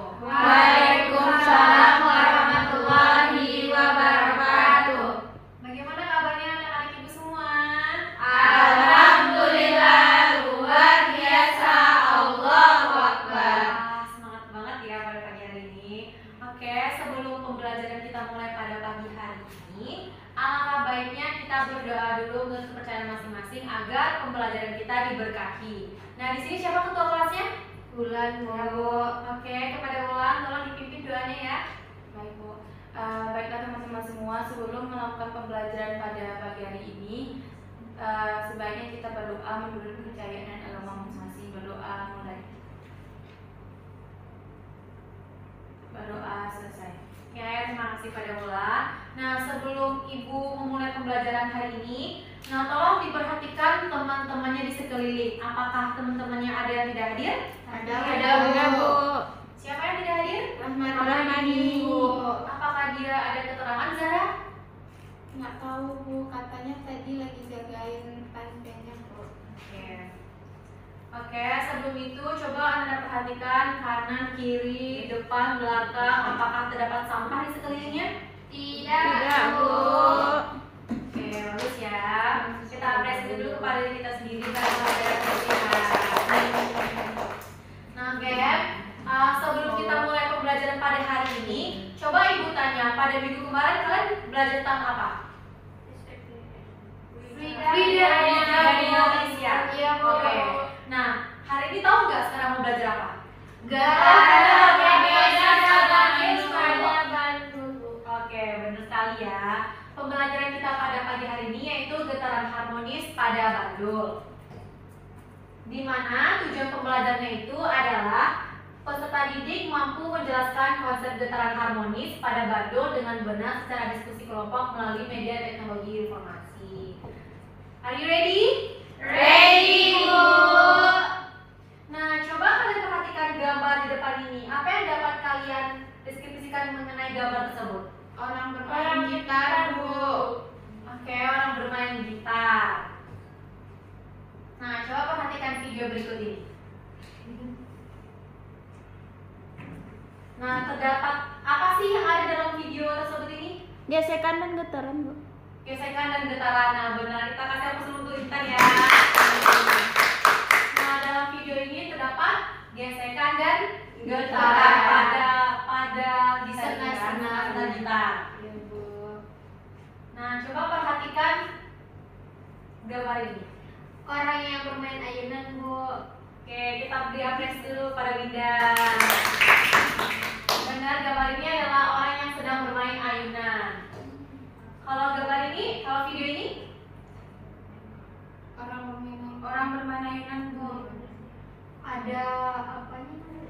Waalaikumsalam warahmatullahi wabarakatuh. Bagaimana kabarnya anak-anak ibu semua? Alhamdulillah, luar biasa, Allahu Akbar. Semangat banget ya pada pagi hari ini. Oke, sebelum pembelajaran kita mulai pada pagi hari ini, alangkah baiknya kita berdoa dulu untuk kepercayaan masing-masing agar pembelajaran kita diberkahi. Nah, di sini siapa ketua kelasnya? Bulan, Ya, Bu. Oke, kepada Ulan tolong dipimpin doanya ya. Baik, Bu. Baiklah teman-teman semua, sebelum melakukan pembelajaran pada pagi hari ini, sebaiknya kita berdoa menurut kepercayaan dan agama masing-masing. Berdoa mulai. Berdoa selesai. Oke, terima kasih pada Ulan. Nah, sebelum Ibu memulai pembelajaran hari ini, nah tolong diperhatikan teman-temannya di sekeliling. Apakah teman-temannya ada yang tidak hadir? Ada, Bu. Siapa yang tidak hadir? Rahmani. Apakah dia ada keterangan, Zara? Nggak tahu, Bu, katanya tadi lagi jagain panpennya, Bu. Oke, sebelum itu coba Anda perhatikan kanan, kiri, depan, belakang. Apakah terdapat sampah di sekelilingnya? Tidak, Bu. Oke, bagus ya. Kita apresiasi dulu kepada diri kita sendiri karena pelajaran kebersihan. Nah, oke. Sebelum kita mulai pembelajaran pada hari ini, coba Ibu tanya, pada minggu kemarin kalian belajar tentang apa? Frida Indonesia. Iya, Bu. Oke. Nah, hari ini tahu nggak sekarang mau belajar apa? Oke, benar sekali ya. Pembelajaran kita pada pagi hari ini yaitu getaran harmonis pada bandul. Di mana tujuan pembelajarannya itu adalah peserta didik mampu menjelaskan konsep getaran harmonis pada bandul dengan benar secara diskusi kelompok melalui media teknologi informasi. Are you ready? Ready, Bu. Nah, coba kalian perhatikan gambar di depan ini. Apa yang dapat kalian deskripsikan mengenai gambar tersebut? Orang bermain gitar, Bu. Oke, orang bermain gitar. Nah, coba perhatikan video berikut ini. Nah, terdapat apa sih yang ada dalam video tersebut ini? Gesekan dan getaran, Bu. Gesekan dan getaran. Nah, benar, kita kasih aplaus untuk Intan ya. Nah, dalam video ini terdapat gesekan dan getaran pada desain senar gitar. Iya, Bu. Nah, coba perhatikan gambar ini. Orang yang bermain ayunan, Bu. Oke, kita beri apresiasi dulu pada Winda. Benar, gambar ini adalah orang yang sedang bermain ayunan. Kalau gambar ini, kalau video ini, Orang bermain ayunan, Bu. Ada apanya, Bu?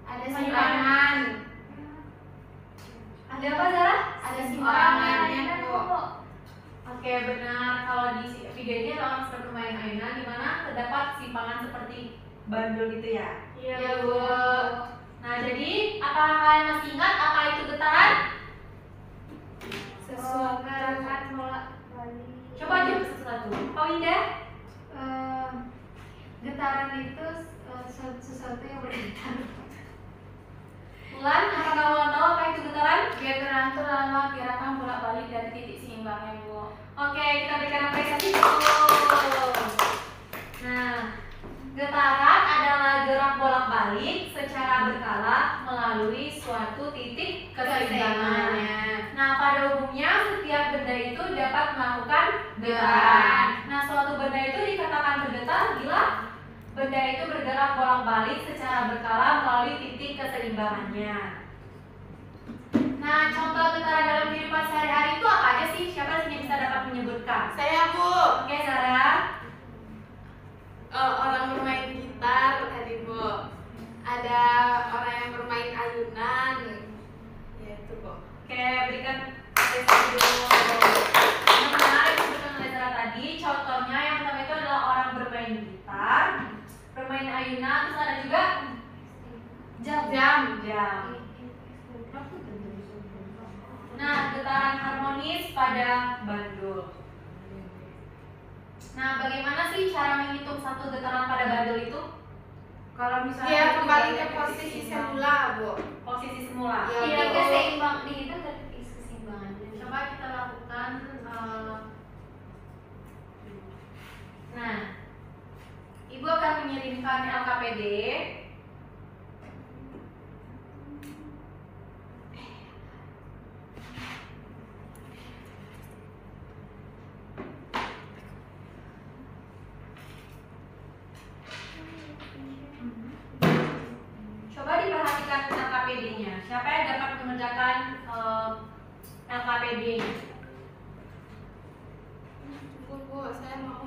Ada Simpangan. ada apa Zara? Ada Orang simpangannya, ayunan, Bu. Oke, benar. Kalau di video ini adalah orang sedang bermain ayunan, di mana terdapat simpangan seperti bandul gitu ya. Iya, Bu. Nah, jadi apakah kalian masih ingat apa itu getaran? Gerakan bolak-balik. Coba jawab sesuatu. Pak Winda? Getaran itu sesuatu yang bergetar. Ulan, apakah kalian tahu apa itu getaran? Getaran itu adalah gerakan bolak-balik dari titik seimbangnya, Bu. Oke, kita berikan apresiasi dulu. Nah, getaran adalah gerak bolak-balik secara berkala melalui suatu titik keseimbangan. Nah, pada umumnya setiap benda itu dapat melakukan getaran. Nah, suatu benda itu dikatakan bergetar bila benda itu bergerak bolak-balik secara berkala melalui titik keseimbangannya. Nah, contoh getaran dalam kehidupan sehari-hari itu apa aja sih? Siapa sih yang bisa dapat menyebutkan? Saya, Bu. Oke, Sarah. Orang bermain gitar tadi, Bu. Ada orang yang bermain ayunan. Ya, itu, Bu. Oke, berikan apresiasi dulu. Yang menarik disebutkan oleh Sarah tadi, contohnya yang pertama itu adalah orang bermain gitar, bermain ayunan, terus ada juga jam. Nah, getaran harmonis pada bandul. Nah, bagaimana sih cara menghitung satu getaran pada bandul itu? Kalau misalnya Dia itu kembali boleh ke posisi seimbang. semula, Bu. Posisi semula. Iya. Iya, betul. keseimbang di itu keseimbangan. Coba kita lakukan. Nah, Ibu akan mengirimkan LKPD. Coba diperhatikan LKPD-nya. Siapa yang dapat mengerjakan LKPD-nya? Bu, saya mau.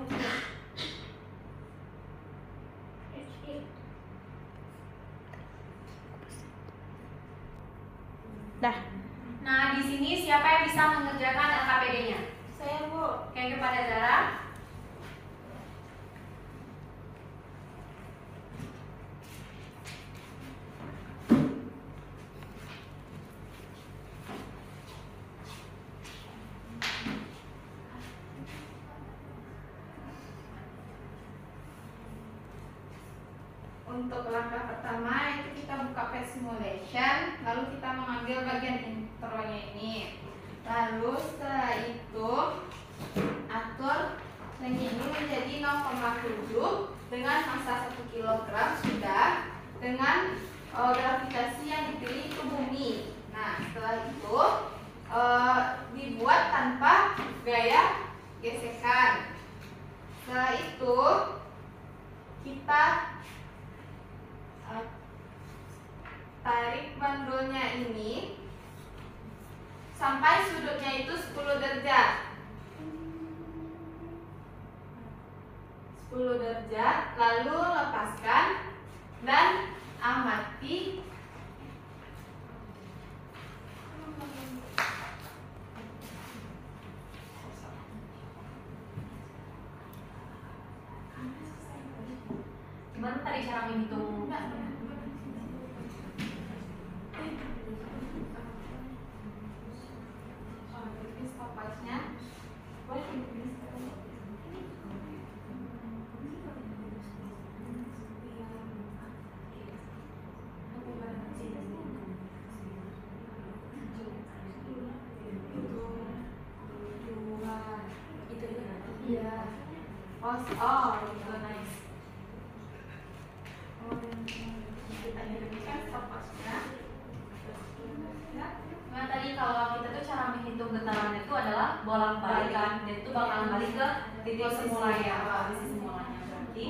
Nah, di sini siapa yang bisa mengerjakan LKPD-nya? Saya, Bu. Oke, kepada Zara. Untuk langkah pertama itu kita buka page simulation, lalu kita mengambil bagian intronya ini. Lalu setelah itu atur ring ini menjadi 0,7 dengan massa 1 kg sudah dengan gravitasi yang dipilih itu bumi. Nah, setelah itu dibuat tanpa gaya gesekan. Setelah itu kita tarik bandulnya ini sampai sudutnya itu 10 derajat. 10 derajat, lalu lepaskan dan amati. Gimana tadi cara menghitung? Stopwatchnya boleh ditulis. Iya. Oh, itu nice. Kita hidupkan stopwatchnya. Nah, tadi kalau kita tuh cara menghitung getaran itu adalah bolak-balik kan, dan itu bakalan balik ke titik semulanya, posisi semulanya berarti.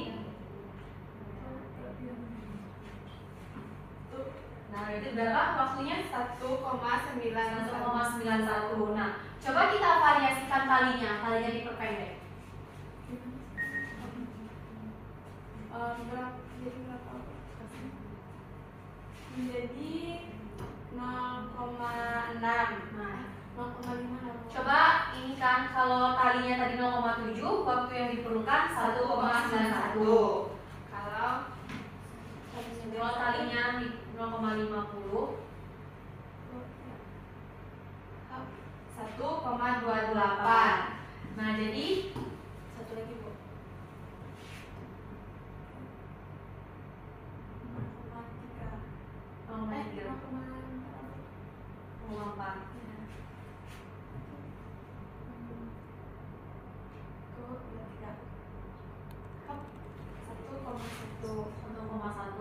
Nah, itu berapa waktunya? 1,91. Nah, coba kita variasikan kalinya diperpendek. Menjadi 0,6. Nah, 0,5. coba ini kan kalau talinya tadi 0,7, waktu yang diperlukan 1,91. Kalau talinya 0,50, 1,28. Nah, jadi Satu lagi, Bu. 0,4.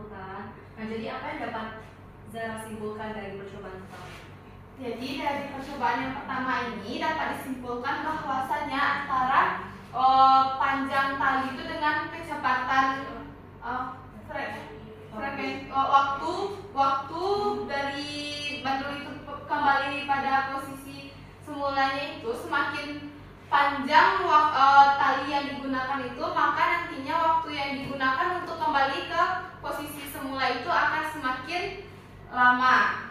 kan. Nah, jadi apa yang dapat Zara simpulkan dari percobaan pertama? Jadi dari percobaan yang pertama ini dapat disimpulkan bahwasanya antara panjang tali itu dengan kecepatan waktu dari bandul itu kembali pada posisi semulanya itu semakin panjang tali yang digunakan itu, maka nantinya waktu yang digunakan untuk kembali ke posisi semula itu akan semakin lama.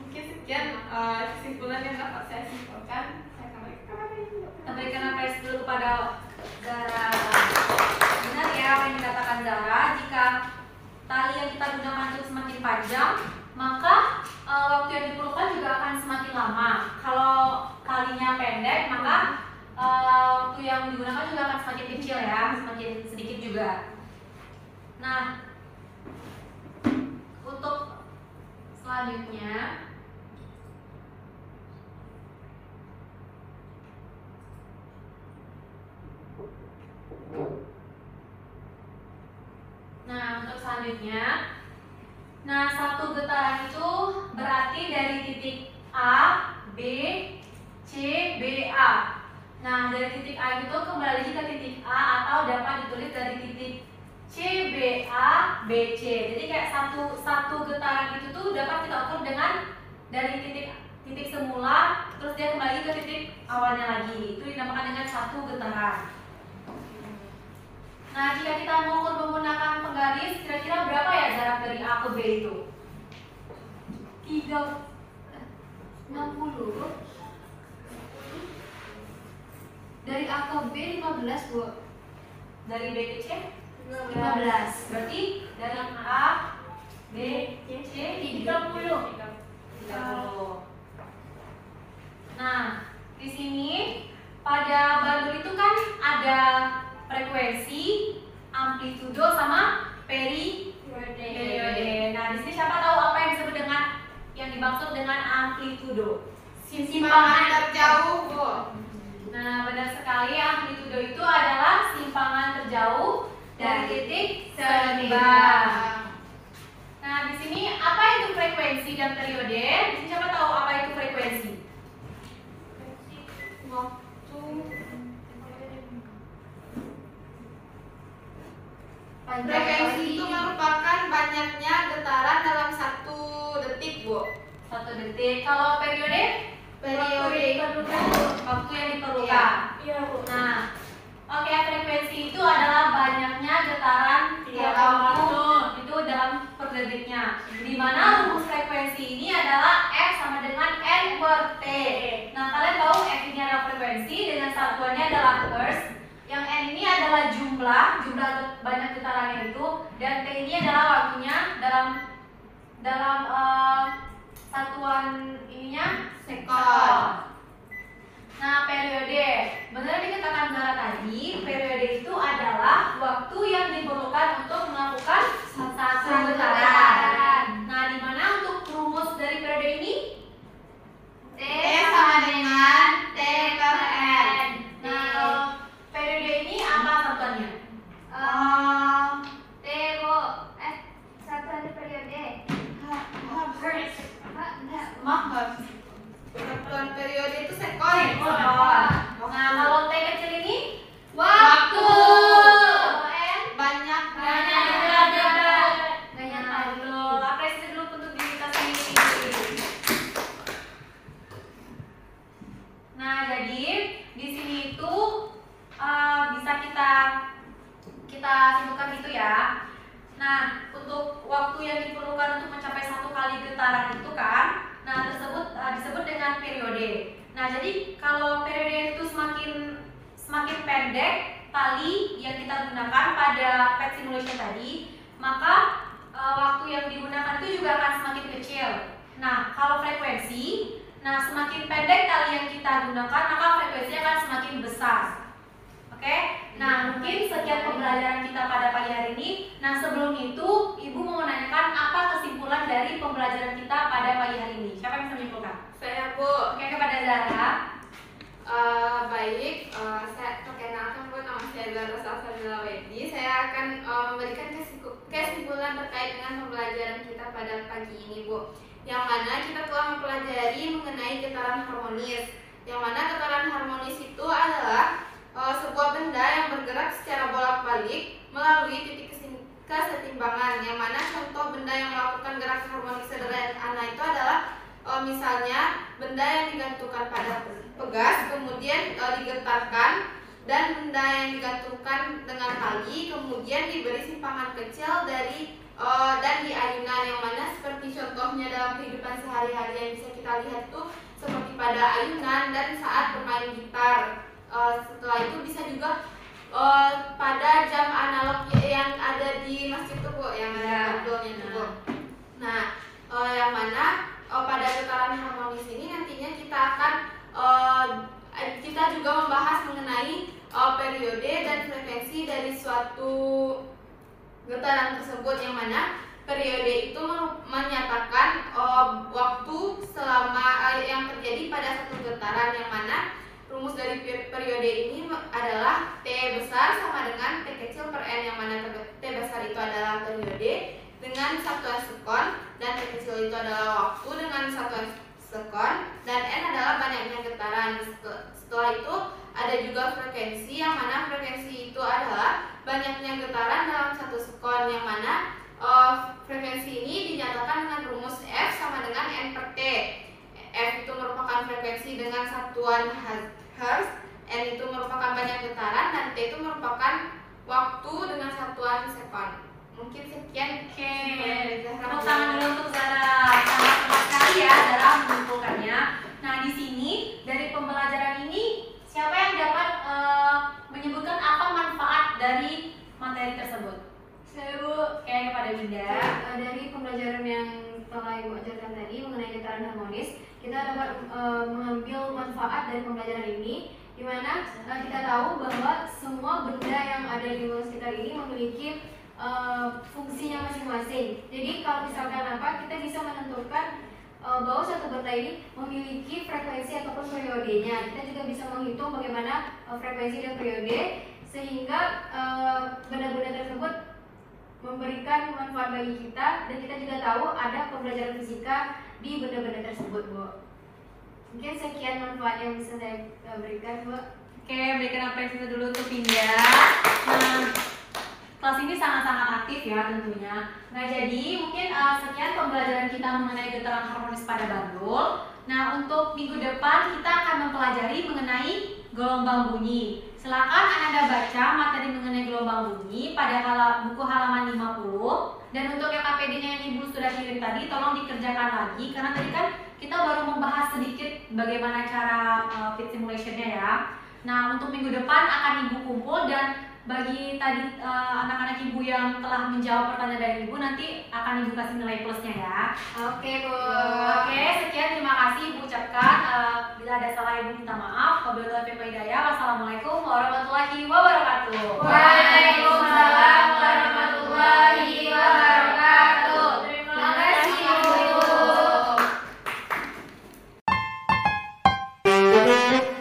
Mungkin sekian kesimpulan yang dapat saya simpulkan. Saya kembali ke kamar ini. Kita berikan apresiasi dulu kepada Zara. Benar ya apa yang dikatakan Zara, jika tali yang kita gunakan itu semakin panjang, maka waktu yang diperlukan juga akan semakin lama. Kalau talinya pendek, maka waktu yang digunakan juga akan semakin kecil ya, semakin sedikit juga. Nah, selanjutnya satu getaran itu berarti dari titik A, B, C, B, A. Nah, dari titik A itu kembali ke titik A atau dapat ditulis dari titik C, B, A, B, C. Jadi kayak satu getaran itu tuh dapat kita ukur dengan dari titik semula, terus dia kembali ke titik awalnya lagi. Itu dinamakan dengan satu getaran. Nah, jika kita mengukur menggunakan penggaris, kira-kira berapa ya jarak dari A ke B itu? 60. Dari A ke B 15, Bu. Dari B ke C? 15. Berarti dari A, B, C 30. Nah, di sini pada bandul itu kan ada frekuensi, amplitudo sama periode. Nah, di sini siapa tahu apa yang disebut dengan yang dimaksud dengan amplitudo? Simpangan terjauh, Bu. Nah, benar sekali, amplitudo itu adalah simpangan terjauh dari titik seimbang. Nah, di sini apa itu frekuensi dan periode? Di sini siapa tahu apa itu frekuensi? Frekuensi itu merupakan banyaknya getaran dalam 1 detik, Bu. 1 detik. Kalau periode? Periode Waktu yang diperlukan. Iya, Bu. Nah, oke, frekuensi itu adalah banyaknya getaran tiap waktu itu dalam per detiknya. Di mana rumus frekuensi ini adalah F sama dengan N per T. Nah, kalian tahu F ini adalah frekuensi dengan satuannya adalah hertz. Yang N ini adalah jumlah banyak getarannya itu, dan T ini adalah waktunya dalam satuan ininya sekon. Nah, periode. Benar dikatakan Zara tadi, periode itu adalah waktu yang diperlukan untuk melakukan satu getaran. Nah, di mana untuk rumus dari periode ini? T sama dengan T per N. Nah, kalau periode ini apa satuannya? T, Bu. Satuan periode. Maaf. Satuan periode itu sekon. Nah, kalau T kecil ini? Waktu. N? Banyak derajat. Banyak Betul. Apresiasi dulu untuk diri kita sendiri. Nah, jadi di sini itu bisa kita simpulkan gitu ya. Nah, untuk waktu yang diperlukan untuk mencapai 1 kali getaran itu kan, nah tersebut disebut dengan periode. Nah, jadi kalau periode itu semakin pendek tali yang kita gunakan pada PET simulation tadi, maka waktu yang digunakan itu juga akan semakin kecil. Nah, kalau frekuensi, nah semakin pendek tali yang kita gunakan, maka frekuensinya akan semakin besar. Oke? Nah, mungkin sekian pembelajaran kita pada pagi hari ini. Nah, sebelum itu, Ibu mau menanyakan apa kesimpulan dari pembelajaran kita pada pagi hari ini. Siapa yang bisa menyimpulkan? Saya, Bu. Oke, kepada Zara. Baik, saya perkenalkan, Bu, nama saya Zara Salsabila Wedi. Saya akan memberikan kesimpulan terkait dengan pembelajaran kita pada pagi ini, Bu. Yang mana kita telah mempelajari mengenai getaran harmonis. Yang mana getaran harmonis itu adalah sebuah benda yang bergerak secara bolak-balik melalui titik kesetimbangan. Yang mana contoh benda yang melakukan gerak harmonik sederhana itu adalah misalnya benda yang digantungkan pada pegas kemudian digetarkan, dan benda yang digantungkan dengan tali kemudian diberi simpangan kecil dan di ayunan, yang mana seperti contohnya dalam kehidupan sehari-hari yang bisa kita lihat tuh seperti pada ayunan dan saat bermain gitar. Setelah itu bisa juga pada jam analog yang ada di masjid tuh, Bu, yang ada kabelnya tuh, Bu. Nah, yang mana pada getaran harmonis ini nantinya kita juga membahas mengenai periode dan frekuensi dari suatu getaran tersebut, yang mana periode periode itu menyatakan waktu selama yang terjadi pada satu getaran, yang mana rumus dari periode ini adalah T besar sama dengan T kecil per N, yang mana T besar itu adalah periode dengan satuan sekon, dan T kecil itu adalah waktu dengan satuan sekon, dan N adalah banyaknya getaran. Setelah itu ada juga frekuensi, yang mana frekuensi itu adalah banyaknya getaran dalam satu sekon, yang mana frekuensi ini dinyatakan dengan rumus F sama dengan N per T. F itu merupakan frekuensi dengan satuan Hertz, N itu merupakan banyak getaran, dan T itu merupakan waktu dengan satuan sekon. Mungkin sekian. Oke, tepuk tangan dulu untuk Zara. Sangat tepat sekali ya Zara menyimpulkannya. Nah, di sini dari pembelajaran ini siapa yang dapat menyebutkan apa manfaat dari materi tersebut? Saya Bu, Kayak kepada Winda. dari pembelajaran yang telah Ibu ajarkan tadi mengenai getaran harmonis, kita dapat mengambil manfaat dari pembelajaran ini, di mana kita tahu bahwa semua benda yang ada di luar sekitar ini memiliki fungsinya masing-masing. Jadi kalau misalkan kita bisa menentukan bahwa suatu benda ini memiliki frekuensi ataupun periodenya. Kita juga bisa menghitung bagaimana frekuensi dan periode, sehingga benda-benda tersebut memberikan manfaat bagi kita, dan kita juga tahu ada pembelajaran fisika di benda-benda tersebut, Bu. Mungkin sekian manfaat yang bisa saya berikan, Bu. Oke, berikan apresiasi dulu untuk Winda. Nah, kelas ini sangat-sangat aktif ya tentunya. Nah, jadi mungkin sekian pembelajaran kita mengenai getaran harmonis pada bandul. Nah, untuk minggu depan kita akan mempelajari mengenai gelombang bunyi. Silakan Anda baca materi mengenai gelombang bunyi pada buku halaman 50. Dan untuk yang KPD-nya yang Ibu sudah kirim tadi, tolong dikerjakan lagi, karena tadi kan kita baru membahas sedikit bagaimana cara fit simulation-nya ya. Nah, untuk minggu depan akan Ibu kumpul, dan bagi tadi anak-anak Ibu yang telah menjawab pertanyaan dari Ibu, nanti akan Ibu kasih nilai plusnya ya. Oke, Bu. Oke, sekian, terima kasih Ibu ucapkan. Bila ada salah Ibu minta maaf. Wabillahi taufiq wal hidayah. Wassalamualaikum warahmatullahi wabarakatuh. Waalaikumsalam warahmatullahi wabarakatuh. Terima kasih, Bu.